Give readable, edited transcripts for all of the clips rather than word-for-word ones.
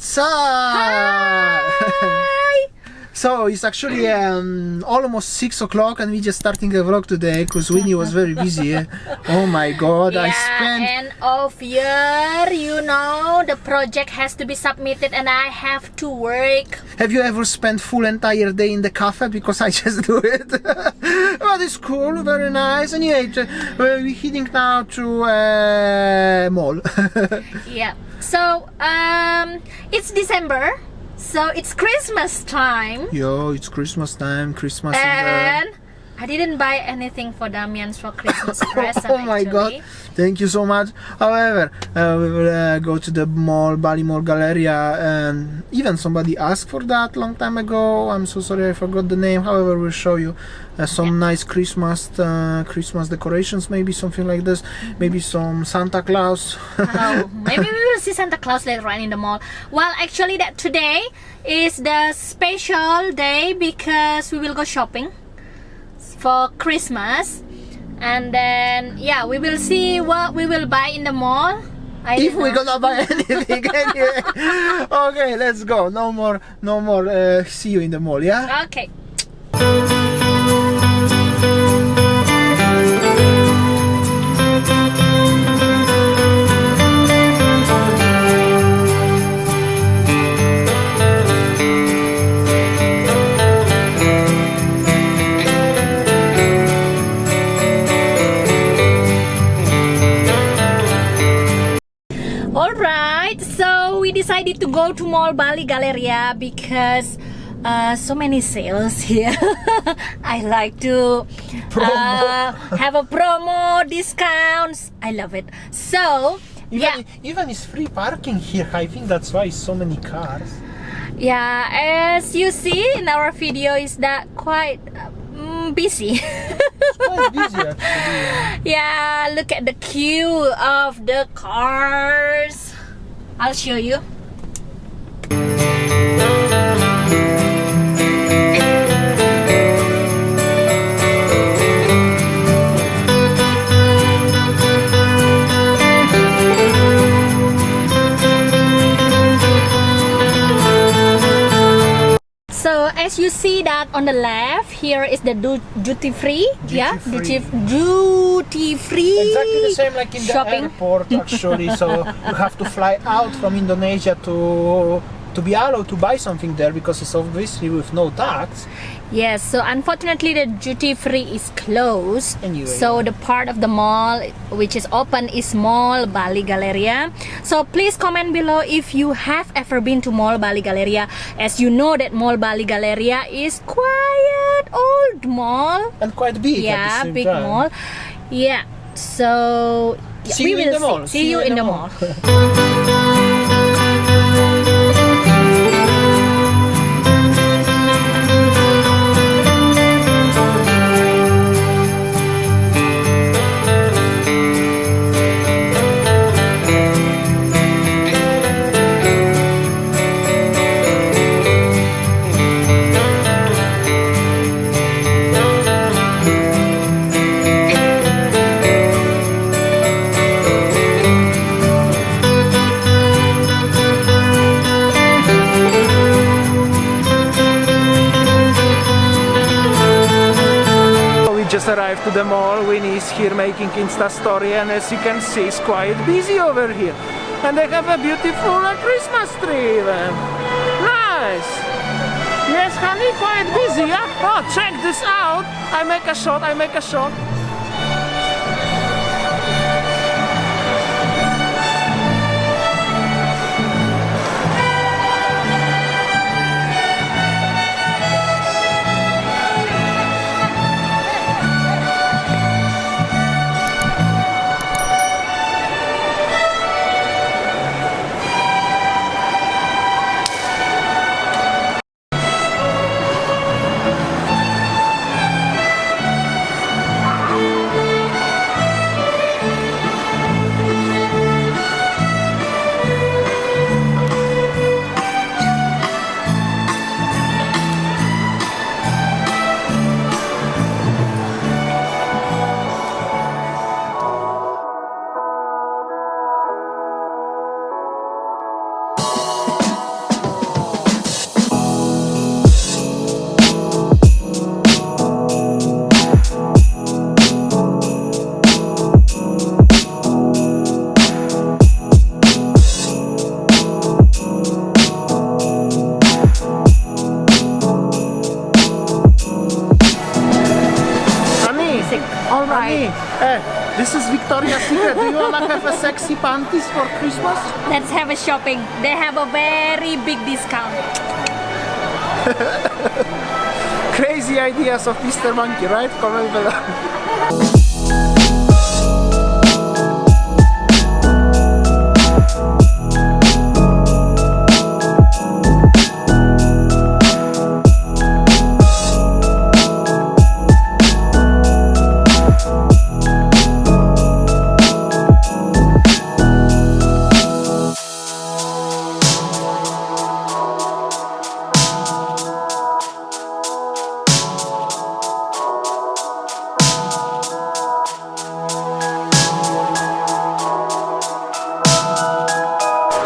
What's up? Hi. So it's actually almost 6 o'clock and we just starting the vlog today because Winnie was very busy. Oh my god, Yeah, I spent... end of year, you know, the project has to be submitted and I have to work. Have you ever spent full entire day in the cafe? Because I just do it. But it's cool, very nice. Anyway, we're heading now to mall. Yeah, so it's December, so it's Christmas time. Yo, it's Christmas time, Christmas And I didn't buy anything for Damian's for Christmas present. Oh my god, thank you so much. However, we will go to the mall, Bali Mall Galeria, and even somebody asked for that long time ago. I'm so sorry I forgot the name. However, we'll show you some nice Christmas decorations, maybe something like this, maybe some Santa Claus. Oh, maybe we will see Santa Claus later on in the mall. Well, actually that today is the special day because we will go shopping for Christmas, and then yeah, we will see what we will buy in the mall. If we're gonna buy anything anyway. Okay, let's go. No more see you in the mall, yeah? Okay. Alright, so we decided to go to Mall Bali Galeria because so many sales here. I like to have a promo, discounts. I love it. So Even it's free parking here. I think that's why so many cars. yeah, as you see in our video, is that quite busy. It's quite busy actually. Yeah, look at the queue of the cars. I'll show you. So as you see that on the left, here is the duty free. Duty free. Exactly the same like in the shopping. airport actually. So you have to fly out from Indonesia to be allowed to buy something there because it's obviously with no tax. Yes, so unfortunately the duty free is closed. Anyway, so the part of the mall which is open is Mall Bali Galeria. So please comment below if you have ever been to Mall Bali Galeria. As you know that Mall Bali Galeria is quite old mall. And quite big. Yeah, at the same big time. mall. Yeah, so yeah, See you in the mall. See you in the mall. Just arrived to the mall. Winnie is here making Insta story, and as you can see, it's quite busy over here. And they have a beautiful Christmas tree even. Nice! Yes, honey, quite busy, yeah? Oh, check this out! I make a shot. All Honey, right. this is Victoria's Secret. Do you wanna have a sexy panties for Christmas? Let's have a shopping. They have a very big discount. Crazy ideas of Mr. Monkey, right? Comment below.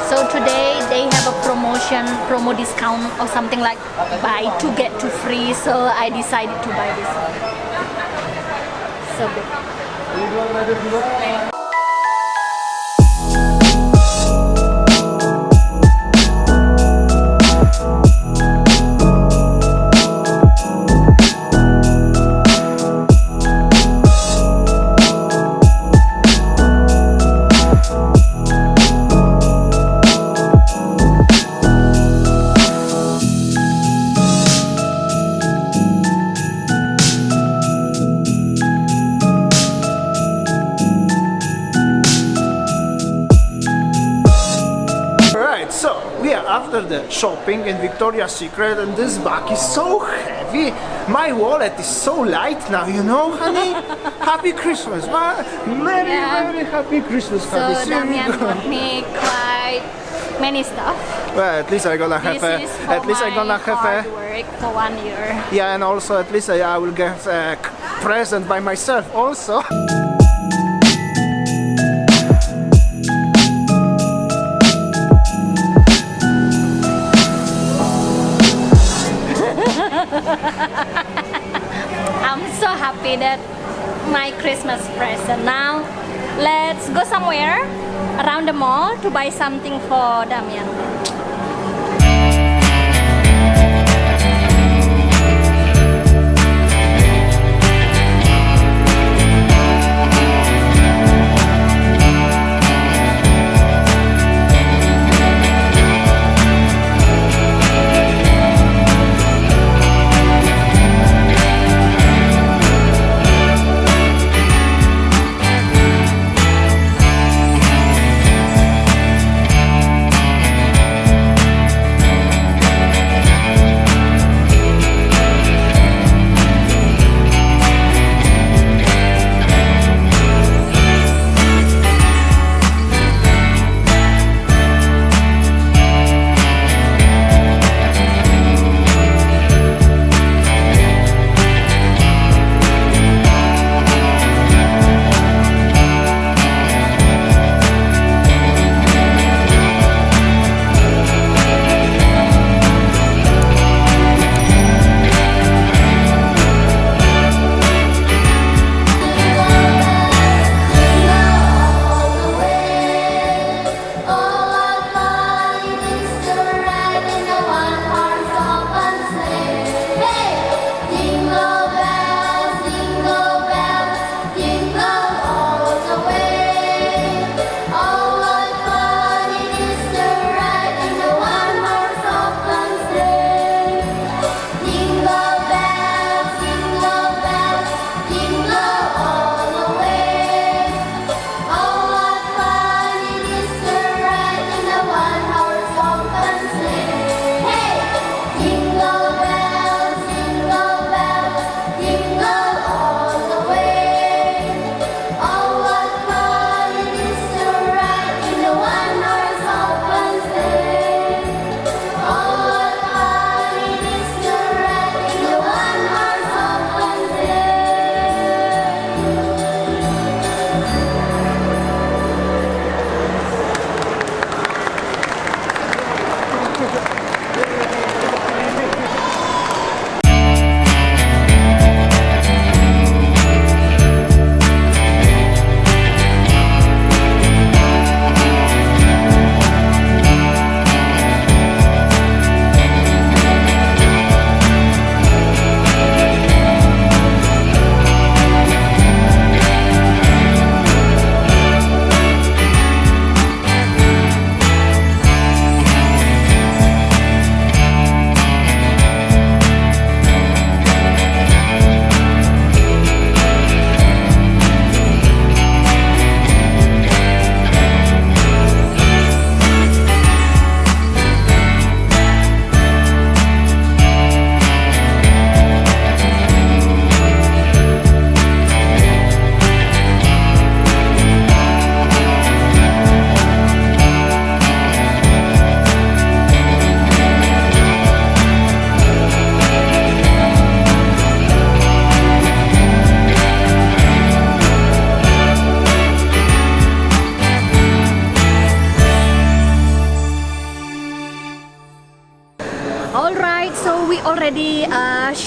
So today they have a promo discount or something like buy two get two free. So I decided to buy this one. So good. Alright, so we are after the shopping in Victoria's Secret, and this bag is so heavy. My wallet is so light now, you know, honey? Happy Christmas. Very happy Christmas, So honey. Damian bought me quite many stuff. Well, at least I gonna have This is for at least I gonna have hard work for 1 year. yeah, and also at least I will get a present by myself also. I'm so happy that my Christmas present. Now let's go somewhere around the mall to buy something for Damian.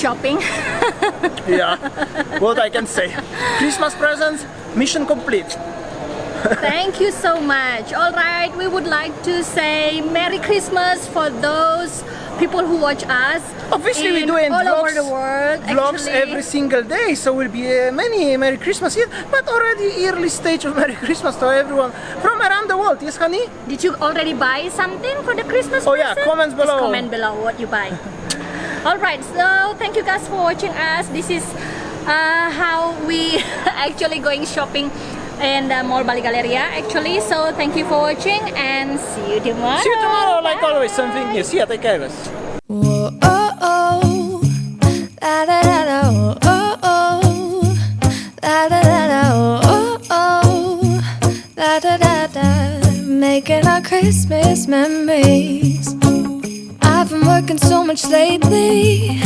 shopping. Yeah, what I can say. Christmas presents, mission complete. Thank you so much. All right, we would like to say Merry Christmas for those people who watch us. Obviously, we're doing all vlogs, over the world. vlogs actually. every single day, so will be many Merry Christmas here, but already early stage of Merry Christmas to everyone from around the world. Yes, honey? Did you already buy something for the Christmas Oh yeah, present? comments below. Just comment below what you buy. All right, so thank you guys for watching us. This is how we actually going shopping in the Mall Bali Galeria actually. So thank you for watching and see you tomorrow. See you tomorrow, like Bye. always, something new. See ya, take care, guys. Whoa, oh, oh, la da da da, oh, oh, oh, la da da da, oh, oh, la da da da, making our Christmas memories. I've been working so much lately,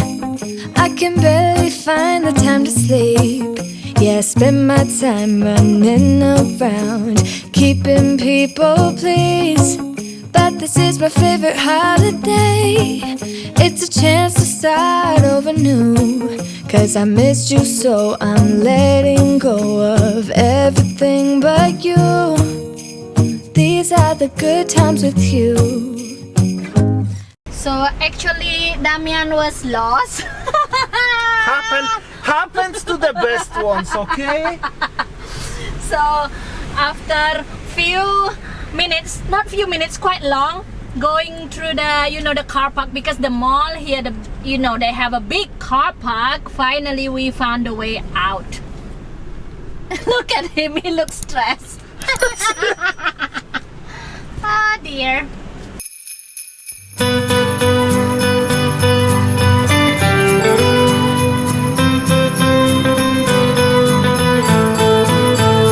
I can barely find the time to sleep. Yeah, I spend my time running around, keeping people pleased. But this is my favorite holiday. It's a chance to start over new. Cause I missed you, so I'm letting go of everything but you. These are the good times with you. So actually Damian was lost. Happens to the best ones, okay? So after few minutes, not few minutes, quite long, going through the the car park, because the mall here, they have a big car park. Finally we found a way out. Look at him, he looks stressed. Ah dear.